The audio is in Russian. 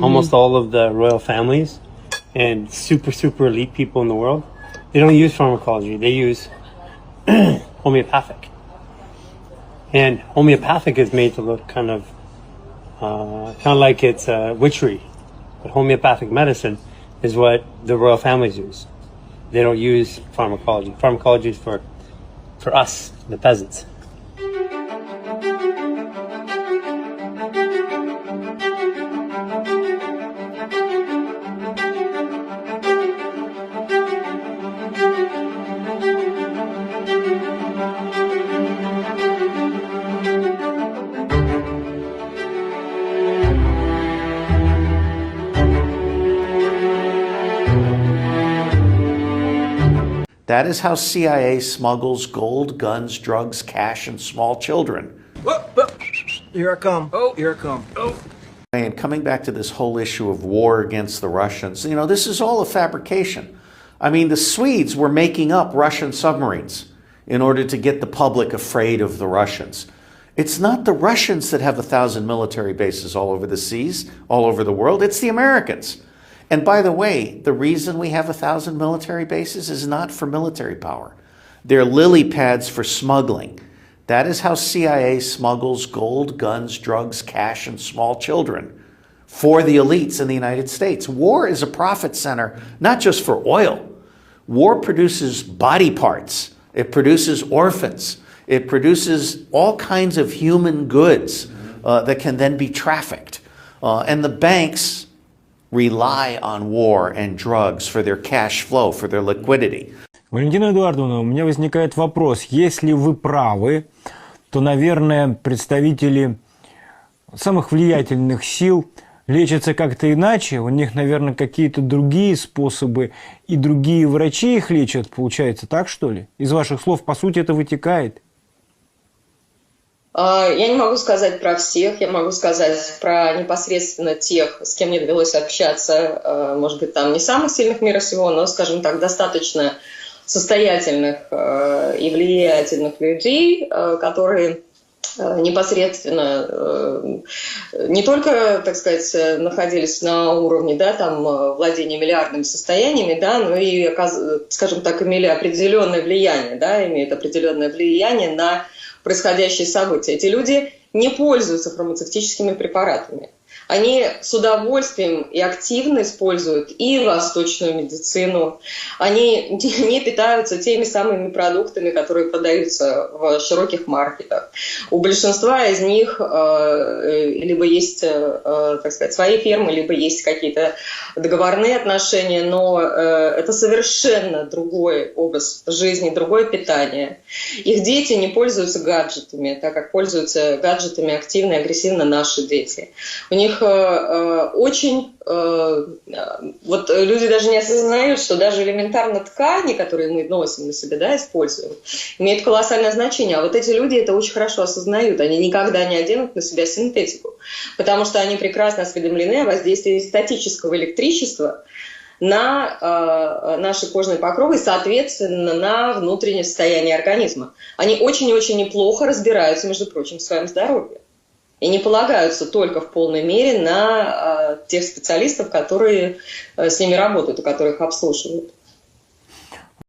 almost all of the royal families and super elite people in the world, they don't use pharmacology. They use homeopathic. And homeopathic is made to look kind of like it's witchery. But homeopathic medicine is what the royal families use. They don't use pharmacology. Pharmacology is for us, the peasants. That is how CIA smuggles gold, guns, drugs, cash, and small children. Here I come. Oh, here I come. Oh. And coming back to this whole issue of war against the Russians, you know, this is all a fabrication. I mean, the Swedes were making up Russian submarines in order to get the public afraid of the Russians. It's not the Russians that have 1,000 military bases all over the seas, all over the world. It's the Americans. And by the way, the reason we have 1,000 military bases is not for military power. They're lily pads for smuggling. That is how CIA smuggles gold, guns, drugs, cash, and small children for the elites in the United States. War is a profit center, not just for oil. War produces body parts. It produces orphans. It produces all kinds of human goods that can then be trafficked. And the banks rely on war and drugs for their cash flow, for their liquidity. Валентина Эдуардовна, у меня возникает вопрос. Если вы правы, то, наверное, представители самых влиятельных сил лечатся как-то иначе. У них, наверное, какие-то другие способы, и другие врачи их лечат. Получается так, что ли? Из ваших слов, по сути, это вытекает. Я не могу сказать про всех, я могу сказать про непосредственно тех, с кем мне довелось общаться, может быть, там не самых сильных мира сего, но, скажем так, достаточно состоятельных и влиятельных людей, которые непосредственно не только, так сказать, находились на уровне, да, там, владения миллиардными состояниями, да, но и, скажем так, имели определенное влияние, да, имеют определенное влияние на происходящие события. Эти люди не пользуются фармацевтическими препаратами. Они с удовольствием и активно используют и восточную медицину. Они не питаются теми самыми продуктами, которые продаются в широких маркетах. У большинства из них либо есть, так сказать, свои фирмы, либо есть какие-то договорные отношения, но это совершенно другой образ жизни, другое питание. Их дети не пользуются гаджетами, так как пользуются гаджетами активно и агрессивно наши дети. У них очень... Вот люди даже не осознают, что даже элементарно ткани, которые мы носим на себе, да, используем, имеют колоссальное значение. А вот эти люди это очень хорошо осознают. Они никогда не оденут на себя синтетику, потому что они прекрасно осведомлены о воздействии статического электричества на наши кожные покровы и, соответственно, на внутреннее состояние организма. Они очень и очень неплохо разбираются, между прочим, в своем здоровье. И не полагаются только в полной мере на тех специалистов, которые с ними работают и которые их обслуживают.